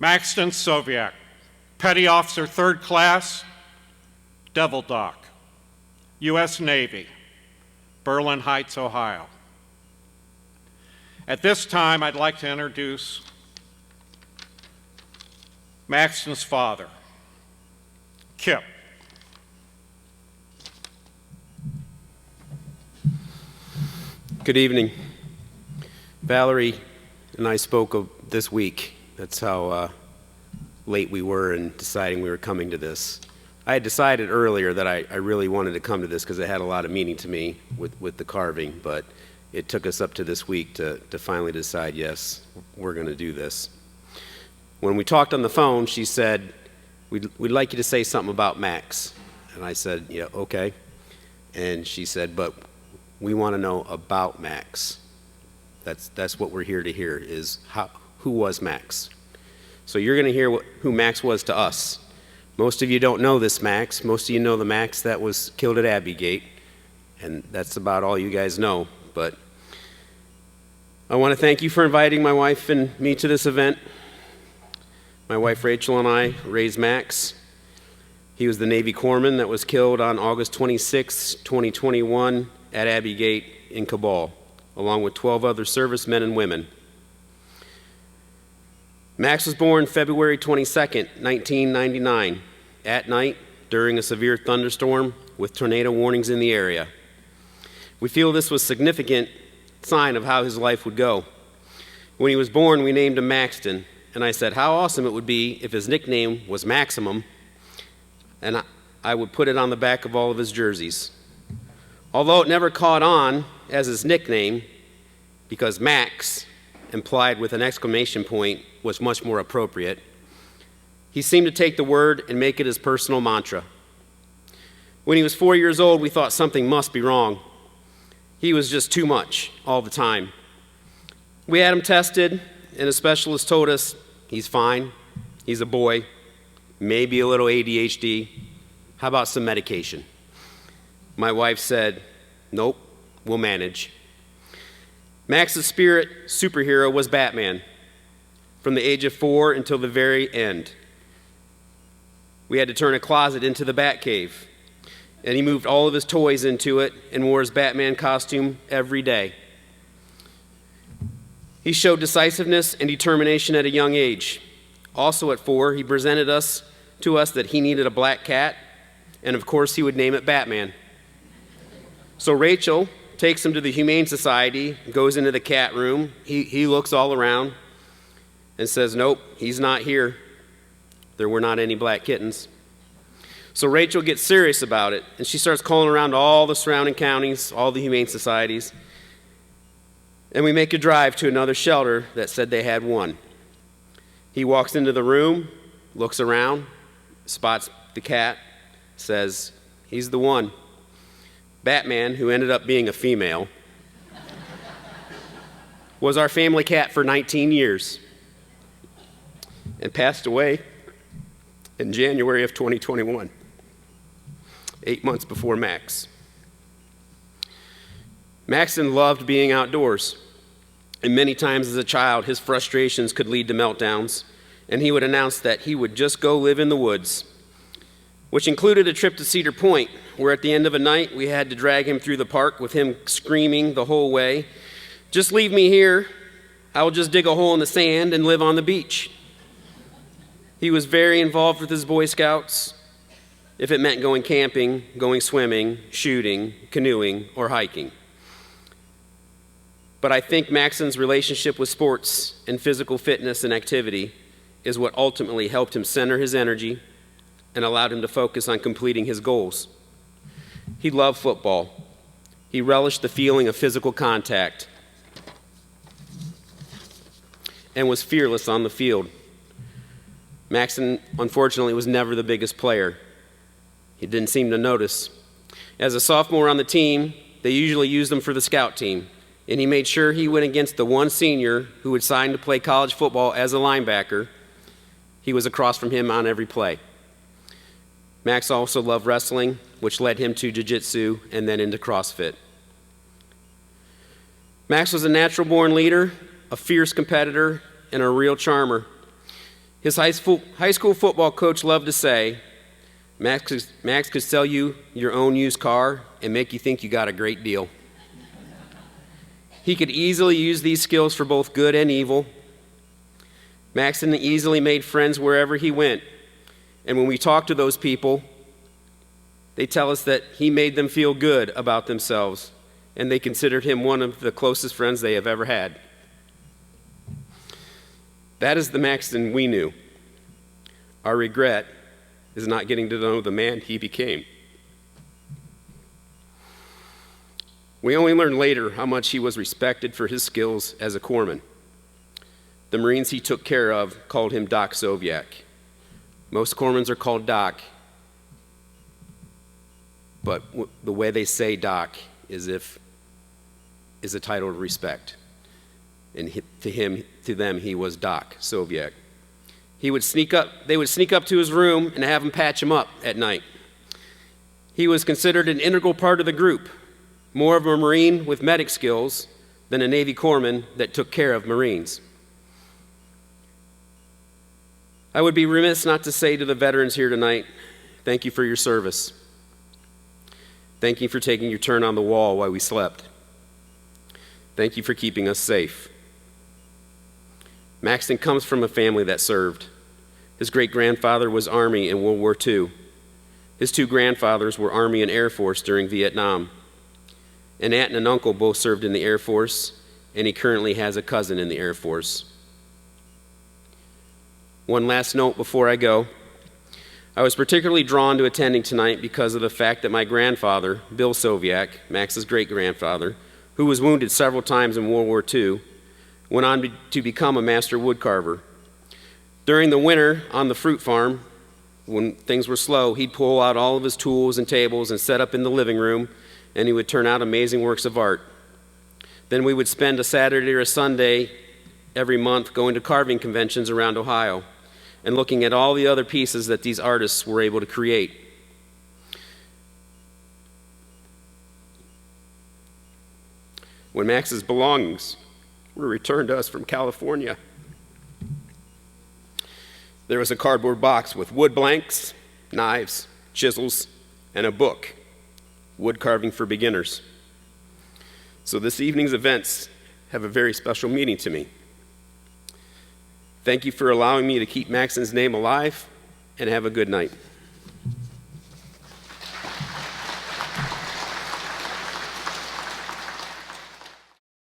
Maxton Soviak, Petty Officer 3rd Class, Devil Dock, U.S. Navy, Berlin Heights, Ohio. At this time, I'd like to introduce Maxton's father, Kip. Good evening. Valerie and I spoke of this week. That's how late we were in deciding we were coming to this. I had decided earlier that I really wanted to come to this because it had a lot of meaning to me with the carving, but it took us up to this week to finally decide, yes, we're going to do this. When we talked on the phone, she said, we'd like you to say something about Max. And I said, yeah, okay. And she said, but we want to know about Max. That's what we're here to hear, is who was Max. So you're going to hear who Max was to us. Most of you don't know this Max. Most of you know the Max that was killed at Abbey, and that's about all you guys know. But I want to thank you for inviting my wife and me to this event. My wife Rachel and I raised Max. He was the Navy corpsman that was killed on August 26, 2021 at Abbey Gate in Kabul, along with 12 other servicemen and women. Max was born February 22nd, 1999, at night during a severe thunderstorm with tornado warnings in the area. We feel this was a significant sign of how his life would go. When he was born, we named him Maxton, and I said how awesome it would be if his nickname was Maximum, and I would put it on the back of all of his jerseys. Although it never caught on as his nickname, because Max, implied with an exclamation point, was much more appropriate, he seemed to take the word and make it his personal mantra. When he was 4 years old, we thought something must be wrong. He was just too much all the time. We had him tested, and a specialist told us he's fine, he's a boy, maybe a little ADHD. How about some medication? My wife said, nope, we'll manage. Max's spirit superhero was Batman, from the age of 4 until the very end. We had to turn a closet into the Batcave, and he moved all of his toys into it and wore his Batman costume every day. He showed decisiveness and determination at a young age. Also at 4, he presented to us that he needed a black cat, and of course he would name it Batman. So Rachel takes him to the Humane Society, goes into the cat room. He looks all around and says, nope, he's not here. There were not any black kittens. So Rachel gets serious about it, and she starts calling around all the surrounding counties, all the Humane Societies, and we make a drive to another shelter that said they had one. He walks into the room, looks around, spots the cat, says, he's the one. Batman, who ended up being a female, was our family cat for 19 years and passed away in January of 2021, 8 months before Max. Maxton loved being outdoors, and many times as a child, his frustrations could lead to meltdowns, and he would announce that he would just go live in the woods, which included a trip to Cedar Point, where at the end of a night, we had to drag him through the park with him screaming the whole way, just leave me here, I will just dig a hole in the sand and live on the beach. He was very involved with his Boy Scouts, if it meant going camping, going swimming, shooting, canoeing, or hiking. But I think Maxton's relationship with sports and physical fitness and activity is what ultimately helped him center his energy and allowed him to focus on completing his goals. He loved football. He relished the feeling of physical contact and was fearless on the field. Maxton, unfortunately, was never the biggest player. He didn't seem to notice. As a sophomore on the team, they usually used him for the scout team, and he made sure he went against the one senior who would sign to play college football as a linebacker. He was across from him on every play. Max also loved wrestling, which led him to jiu-jitsu and then into CrossFit. Max was a natural-born leader, a fierce competitor, and a real charmer. His high school football coach loved to say, Max could sell you your own used car and make you think you got a great deal. He could easily use these skills for both good and evil. Maxton easily made friends wherever he went. And when we talk to those people, they tell us that he made them feel good about themselves, and they considered him one of the closest friends they have ever had. That is the Maxton we knew. Our regret is not getting to know the man he became. We only learned later how much he was respected for his skills as a corpsman. The Marines he took care of called him Doc Soviak. Most corpsmen are called Doc, but the way they say Doc is a title of respect. And to them, he was Doc Soviak. They would sneak up to his room and have him patch him up at night. He was considered an integral part of the group, more of a Marine with medic skills than a Navy corpsman that took care of Marines. I would be remiss not to say to the veterans here tonight, thank you for your service. Thank you for taking your turn on the wall while we slept. Thank you for keeping us safe. Maxton comes from a family that served. His great-grandfather was Army in World War II. His two grandfathers were Army and Air Force during Vietnam. An aunt and an uncle both served in the Air Force, and he currently has a cousin in the Air Force. One last note before I go. I was particularly drawn to attending tonight because of the fact that my grandfather, Bill Soviak, Max's great-grandfather, who was wounded several times in World War II, went on to become a master woodcarver. During the winter on the fruit farm, when things were slow, he'd pull out all of his tools and tables and set up in the living room, and he would turn out amazing works of art. Then we would spend a Saturday or a Sunday every month going to carving conventions around Ohio and looking at all the other pieces that these artists were able to create. When Max's belongings were returned to us from California, there was a cardboard box with wood blanks, knives, chisels, and a book, Wood Carving for Beginners. So this evening's events have a very special meaning to me. Thank you for allowing me to keep Maxton's name alive, and have a good night.